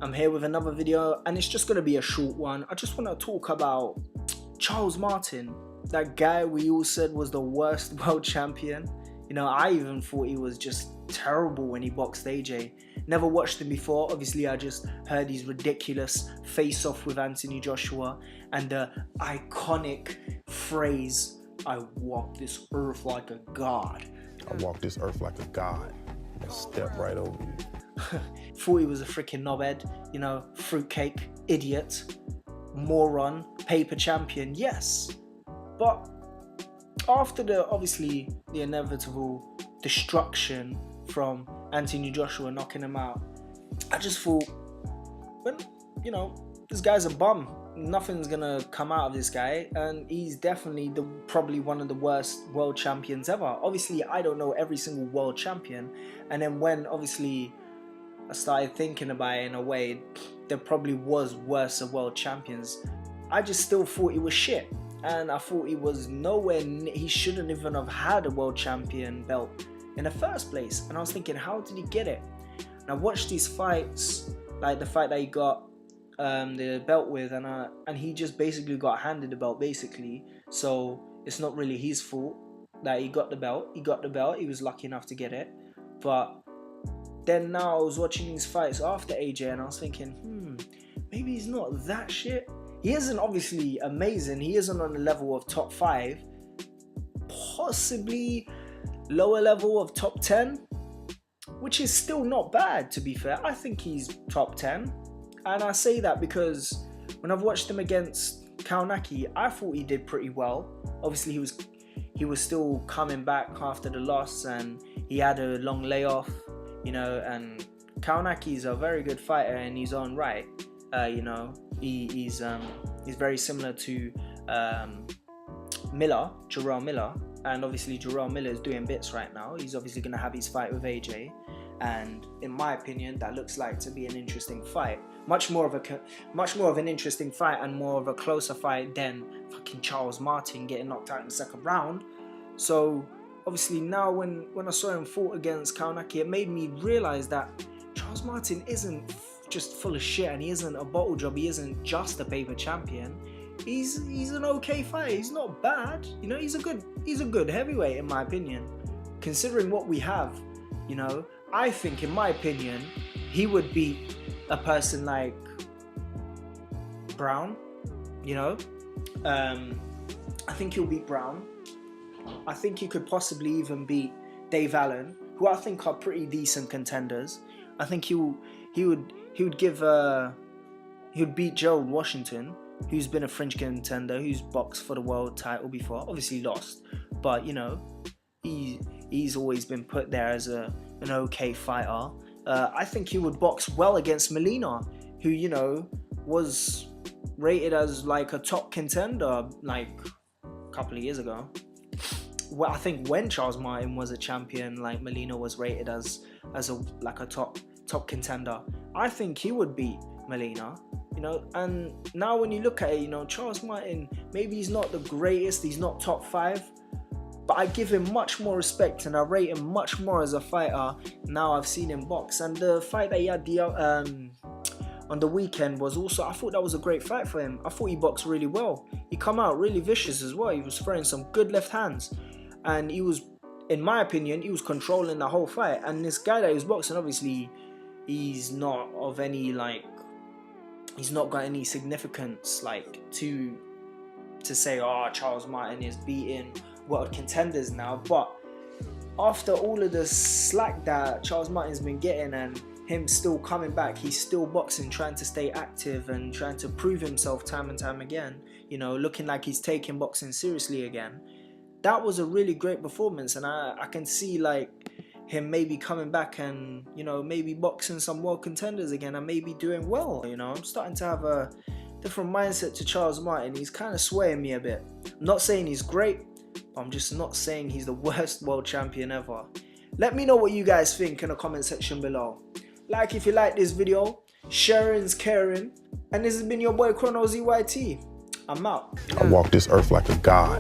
I'm here with another video, and it's just going to be a short one. I just want to talk about Charles Martin, that guy we all said was the worst world champion. You know, I even thought he was just terrible when he boxed AJ. Never watched him before. Obviously, I just heard his ridiculous face-off with Anthony Joshua and the iconic phrase, "I walk this earth like a god." I walk this earth like a god. I step right over you. Thought he was a freaking knobhead, you know, fruitcake, idiot, moron, paper champion, yes. But after obviously the inevitable destruction from Anthony Joshua knocking him out, I just thought, well, you know, this guy's a bum. Nothing's gonna come out of this guy, and he's definitely probably one of the worst world champions ever. Obviously, I don't know every single world champion, and then when obviously I started thinking about it in a way, there probably was worse world champions. I just still thought he was shit, and I thought he was nowhere he shouldn't even have had a world champion belt in the first place. And I was thinking, how did he get it? And I watched these fights, like the fight that he got the belt with, and he just basically got handed the belt basically. So it's not really his fault that he got the belt. He was lucky enough to get it. But then now I was watching these fights after AJ, and I was thinking, maybe he's not that shit. He isn't obviously amazing. He isn't on the level of top 5, possibly lower level of top 10, which is still not bad, to be fair. I think he's top 10. And I say that because when I've watched him against Kaunaki, I thought he did pretty well. Obviously, he was still coming back after the loss, and he had a long layoff, you know. And Kaunaki is a very good fighter in his own right. You know, he's very similar to Jarrell Miller, and obviously Jarrell Miller is doing bits right now. He's obviously going to have his fight with AJ, and in my opinion, that looks like to be an interesting fight. Much more of an interesting fight, and more of a closer fight than fucking Charles Martin getting knocked out in the second round. So obviously now when I saw him fought against Kaunaki, it made me realize that Charles Martin isn't just full of shit, and he isn't a bottle job. He isn't just a paper champion. He's an okay fighter. He's not bad. You know, he's a good heavyweight in my opinion, considering what we have. You know, I think in my opinion he would beat a person like Brown. You know, I think he'll beat Brown. I think he could possibly even beat Dave Allen, who I think are pretty decent contenders. I think he would beat Gerald Washington, who's been a fringe contender, who's boxed for the world title before, obviously lost, but you know, he's always been put there as an okay fighter. I think he would box well against Molina, who, you know, was rated as like a top contender like a couple of years ago. Well, I think when Charles Martin was a champion, like, Molina was rated as a top contender. I think he would beat Molina, you know. And now when you look at it, you know, Charles Martin, maybe he's not the greatest, he's not top 5, but I give him much more respect, and I rate him much more as a fighter now I've seen him box. And the fight that he had on the weekend was also, I thought that was a great fight for him. I thought he boxed really well. He come out really vicious as well. He was throwing some good left hands, and he was, in my opinion, he was controlling the whole fight. And this guy that he was boxing, obviously, he's not of any, like, he's not got any significance, like, to say, oh, Charles Martin is beating world contenders now. But after all of the slack that Charles Martin's been getting, and him still coming back, he's still boxing, trying to stay active and trying to prove himself time and time again, you know, looking like he's taking boxing seriously again. That was a really great performance, and I can see, like, him maybe coming back and, you know, maybe boxing some world contenders again, and maybe doing well. You know, I'm starting to have a different mindset to Charles Martin. He's kind of swaying me a bit. I'm not saying he's great, but I'm just not saying he's the worst world champion ever. Let me know what you guys think in the comment section below. Like if you like this video, sharing's caring, and this has been your boy Chrono ZYT. I'm out. I walk this earth like a god.